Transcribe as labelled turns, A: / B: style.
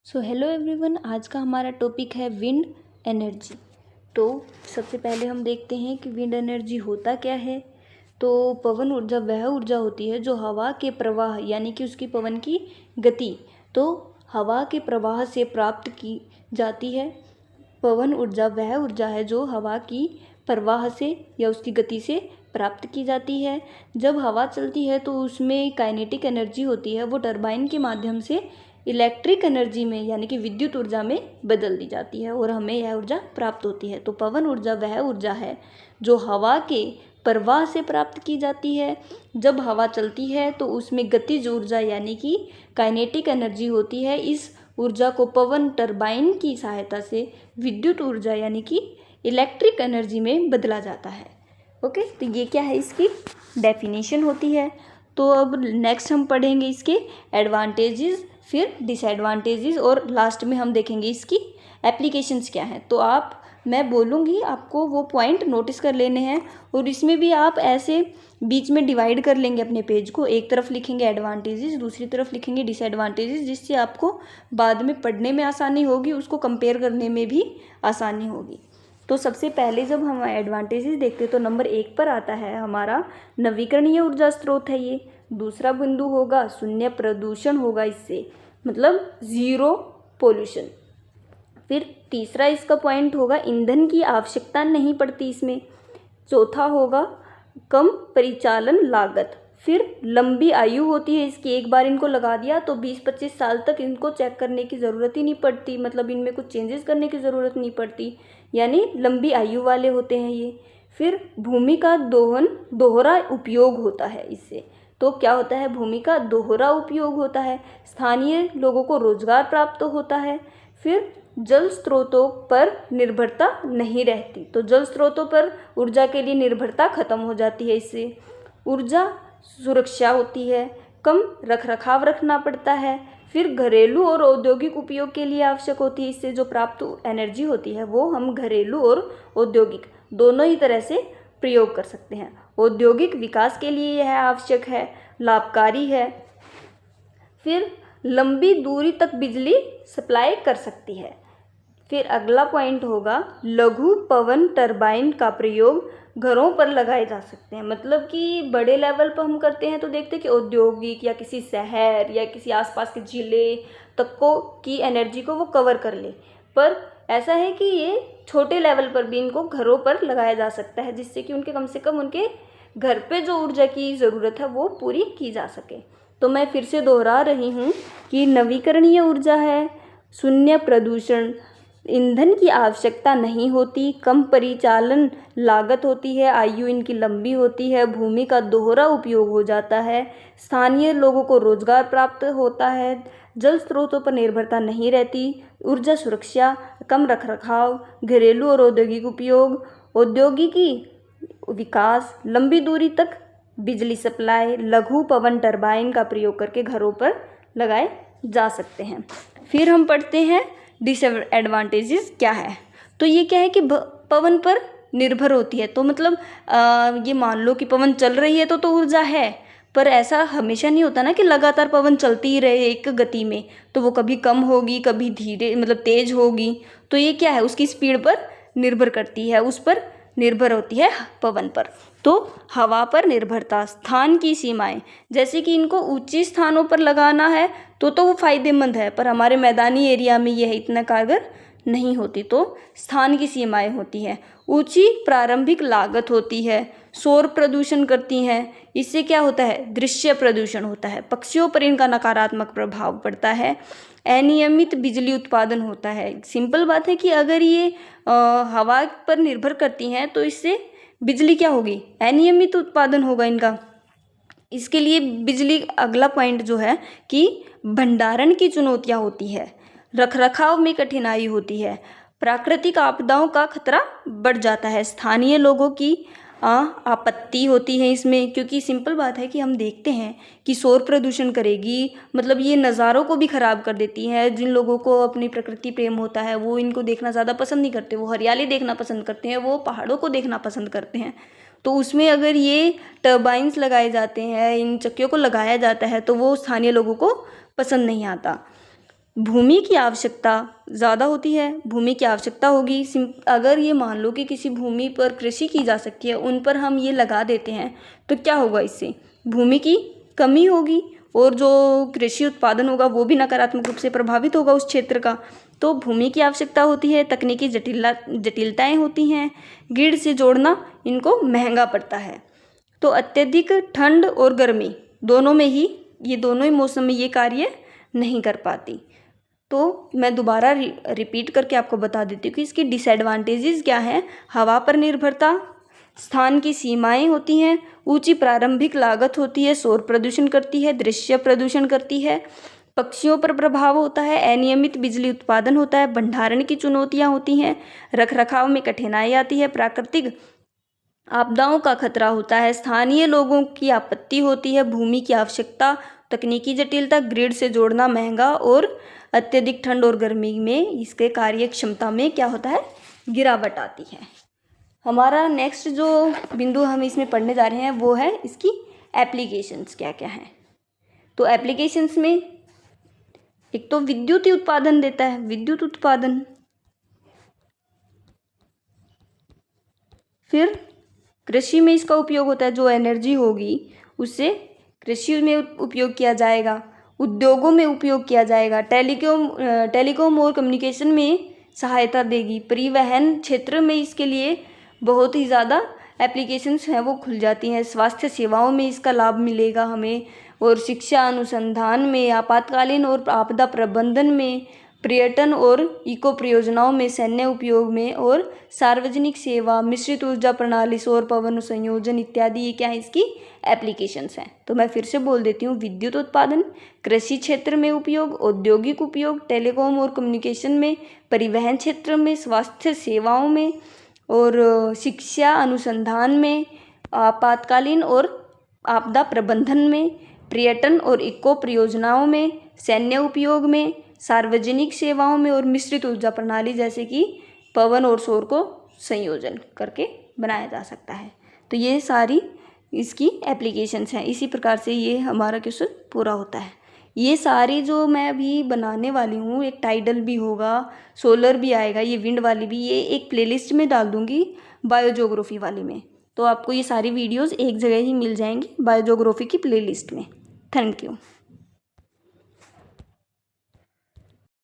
A: So hello everyone, आज का हमारा टॉपिक है विंड एनर्जी। तो सबसे पहले हम देखते हैं कि विंड एनर्जी होता क्या है। तो पवन ऊर्जा वह ऊर्जा होती है जो हवा के प्रवाह यानी कि उसकी पवन की गति, तो हवा के प्रवाह से प्राप्त की जाती है। पवन ऊर्जा वह ऊर्जा है जो हवा की प्रवाह से या उसकी गति से प्राप्त की जाती है। जब हवा चलती है तो उसमें काइनेटिक एनर्जी होती है, वो टरबाइन के माध्यम से इलेक्ट्रिक एनर्जी में यानी कि विद्युत ऊर्जा में बदल दी जाती है और हमें यह ऊर्जा प्राप्त होती है। तो पवन ऊर्जा वह ऊर्जा है जो हवा के प्रवाह से प्राप्त की जाती है। जब हवा चलती है तो उसमें गतिज ऊर्जा यानी कि काइनेटिक एनर्जी होती है। इस ऊर्जा को पवन टरबाइन की सहायता से विद्युत ऊर्जा यानी कि इलेक्ट्रिक एनर्जी में बदला जाता है। ओके, तो ये क्या है, इसकी डेफिनेशन होती है। तो अब नेक्स्ट हम पढ़ेंगे इसके एडवांटेजेस, फिर डिसएडवांटेजेस और लास्ट में हम देखेंगे इसकी एप्लीकेशंस क्या हैं। तो मैं बोलूँगी, आपको वो पॉइंट नोटिस कर लेने हैं और इसमें भी आप ऐसे बीच में डिवाइड कर लेंगे अपने पेज को। एक तरफ लिखेंगे एडवांटेजेस, दूसरी तरफ लिखेंगे डिसएडवांटेजेस, जिससे आपको बाद में पढ़ने में आसानी होगी, उसको कंपेयर करने में भी आसानी होगी। तो सबसे पहले जब हम एडवांटेजेस देखते हैं तो नंबर 1 पर आता है हमारा नवीकरणीय ऊर्जा स्रोत है ये। दूसरा बिंदु होगा शून्य प्रदूषण होगा इससे, मतलब ज़ीरो पोल्यूशन। फिर तीसरा इसका पॉइंट होगा ईंधन की आवश्यकता नहीं पड़ती इसमें। चौथा होगा कम परिचालन लागत। फिर लंबी आयु होती है इसकी, एक बार इनको लगा दिया तो 20-25 साल तक इनको चेक करने की ज़रूरत ही नहीं पड़ती, मतलब इनमें कुछ चेंजेस करने की ज़रूरत नहीं पड़ती, यानी लंबी आयु वाले होते हैं ये। फिर भूमि का दोहरा उपयोग होता है इससे। तो क्या होता है, भूमि का दोहरा उपयोग होता है, स्थानीय लोगों को रोजगार प्राप्त होता है। फिर जल स्रोतों पर निर्भरता नहीं रहती, तो जल स्रोतों पर ऊर्जा के लिए निर्भरता खत्म हो जाती है इससे। ऊर्जा सुरक्षा होती है, कम रखरखाव रखना पड़ता है। फिर घरेलू और औद्योगिक उपयोग के लिए आवश्यक होती है, इससे जो प्राप्त एनर्जी होती है वो हम घरेलू और औद्योगिक दोनों ही तरह से प्रयोग कर सकते हैं। औद्योगिक विकास के लिए यह आवश्यक है, लाभकारी है। फिर लंबी दूरी तक बिजली सप्लाई कर सकती है। फिर अगला पॉइंट होगा लघु पवन टरबाइन का प्रयोग घरों पर लगाए जा सकते हैं, मतलब कि बड़े लेवल पर हम करते हैं तो देखते हैं कि औद्योगिक या किसी शहर या किसी आसपास के ज़िले तक को की एनर्जी को वो कवर कर ले, पर ऐसा है कि ये छोटे लेवल पर भी इनको घरों पर लगाया जा सकता है, जिससे कि उनके कम से कम उनके घर पे जो ऊर्जा की ज़रूरत है वो पूरी की जा सके। तो मैं फिर से दोहरा रही हूँ कि नवीकरणीय ऊर्जा है, शून्य प्रदूषण, ईंधन की आवश्यकता नहीं होती, कम परिचालन लागत होती है, आयु इनकी लंबी होती है, भूमि का दोहरा उपयोग हो जाता है, स्थानीय लोगों को रोजगार प्राप्त होता है, जल स्रोतों पर निर्भरता नहीं रहती, ऊर्जा सुरक्षा, कम रखरखाव, घरेलू और औद्योगिक उपयोग, औद्योगिकी विकास, लंबी दूरी तक बिजली सप्लाई, लघु पवन टरबाइन का प्रयोग करके घरों पर लगाए जा सकते हैं। फिर हम पढ़ते हैं डिसएडवांटेजेस क्या है। तो ये क्या है कि पवन पर निर्भर होती है, तो मतलब ये मान लो कि पवन चल रही है तो ऊर्जा है, पर ऐसा हमेशा नहीं होता ना कि लगातार पवन चलती ही रहे एक गति में, तो वो कभी कम होगी कभी धीरे मतलब तेज होगी। तो ये क्या है, उसकी स्पीड पर निर्भर करती है, उस पर निर्भर होती है पवन पर। तो हवा पर निर्भरता, स्थान की सीमाएं, जैसे कि इनको ऊंचे स्थानों पर लगाना है तो वो फायदेमंद है, पर हमारे मैदानी एरिया में यह इतना कारगर नहीं होती, तो स्थान की सीमाएं होती हैं। ऊंची प्रारंभिक लागत होती है, शोर प्रदूषण करती हैं, इससे क्या होता है, दृश्य प्रदूषण होता है, पक्षियों पर इनका नकारात्मक प्रभाव पड़ता है। अनियमित बिजली उत्पादन होता है, सिंपल बात है कि अगर ये हवा पर निर्भर करती हैं तो इससे बिजली क्या होगी, अनियमित उत्पादन होगा इनका। इसके लिए बिजली, अगला पॉइंट जो है कि भंडारण की चुनौतियाँ होती है, रखरखाव में कठिनाई होती है, प्राकृतिक आपदाओं का खतरा बढ़ जाता है, स्थानीय लोगों की आपत्ति होती है इसमें, क्योंकि सिंपल बात है कि हम देखते हैं कि शोर प्रदूषण करेगी, मतलब ये नज़ारों को भी ख़राब कर देती है। जिन लोगों को अपनी प्रकृति प्रेम होता है वो इनको देखना ज़्यादा पसंद नहीं करते, वो हरियाली देखना पसंद करते हैं, वो पहाड़ों को देखना पसंद करते हैं। तो उसमें अगर ये टर्बाइन्स लगाए जाते हैं, इन चक्कियों को लगाया जाता है तो वो स्थानीय लोगों को पसंद नहीं आता। भूमि की आवश्यकता ज़्यादा होती है, भूमि की आवश्यकता होगी। अगर ये मान लो कि किसी भूमि पर कृषि की जा सकती है, उन पर हम ये लगा देते हैं, तो क्या होगा? इससे भूमि की कमी होगी और जो कृषि उत्पादन होगा वो भी नकारात्मक रूप से प्रभावित होगा उस क्षेत्र का। तो भूमि की आवश्यकता होती है, तकनीकी जटिलताएँ होती हैं, ग्रिड से जोड़ना इनको महंगा पड़ता है। तो अत्यधिक ठंड और गर्मी दोनों में ही, ये दोनों ही मौसम में ये कार्य नहीं कर पाती। तो मैं दोबारा रिपीट करके आपको बता देती हूँ कि इसकी डिसएडवांटेजेस क्या हैं। हवा पर निर्भरता, स्थान की सीमाएं होती हैं, ऊंची प्रारंभिक लागत होती है, शोर प्रदूषण करती है, दृश्य प्रदूषण करती है, पक्षियों पर प्रभाव होता है, अनियमित बिजली उत्पादन होता है, भंडारण की चुनौतियाँ होती हैं, रखरखाव में कठिनाई आती है, प्राकृतिक आपदाओं का खतरा होता है, स्थानीय लोगों की आपत्ति होती है, भूमि की आवश्यकता, तकनीकी जटिलता, ग्रिड से जोड़ना महंगा और अत्यधिक ठंड और गर्मी में इसके कार्य क्षमता में क्या होता है? गिरावट आती है। हमारा नेक्स्ट जो बिंदु हम इसमें पढ़ने जा रहे हैं वो है इसकी एप्लीकेशंस क्या क्या हैं। तो एप्लीकेशंस में एक तो विद्युत उत्पादन देता है, विद्युत उत्पादन, फिर कृषि में इसका उपयोग होता है, जो एनर्जी होगी उससे कृषि में उपयोग किया जाएगा, उद्योगों में उपयोग किया जाएगा, टेलीकॉम और कम्युनिकेशन में सहायता देगी, परिवहन क्षेत्र में इसके लिए बहुत ही ज़्यादा एप्लीकेशंस हैं वो खुल जाती हैं, स्वास्थ्य सेवाओं में इसका लाभ मिलेगा हमें, और शिक्षा अनुसंधान में, आपातकालीन और आपदा प्रबंधन में, पर्यटन और इको परियोजनाओं में, सैन्य उपयोग में, और सार्वजनिक सेवा, मिश्रित ऊर्जा प्रणाली, सौर पवन संयोजन इत्यादि, ये क्या है? इसकी एप्लीकेशंस हैं। तो मैं फिर से बोल देती हूँ, विद्युत उत्पादन, कृषि क्षेत्र में उपयोग, औद्योगिक उपयोग, टेलीकॉम और कम्युनिकेशन में, परिवहन क्षेत्र में, स्वास्थ्य सेवाओं में, और शिक्षा अनुसंधान में, आपातकालीन और आपदा प्रबंधन में, पर्यटन और इको परियोजनाओं में, सैन्य उपयोग में, सार्वजनिक सेवाओं में, और मिश्रित ऊर्जा प्रणाली जैसे कि पवन और सौर को संयोजन करके बनाया जा सकता है। तो ये सारी इसकी एप्लीकेशंस हैं। इसी प्रकार से ये हमारा क्वेश्चन पूरा होता है। ये सारी जो मैं अभी बनाने वाली हूँ, एक टाइडल भी होगा, सोलर भी आएगा, ये विंड वाली भी, ये एक प्लेलिस्ट में डाल दूँगी बायोज्योग्राफी वाली में। तो आपको ये सारी वीडियोज़ एक जगह ही मिल जाएंगी बायोज्योग्राफी की प्लेलिस्ट में। Thank you.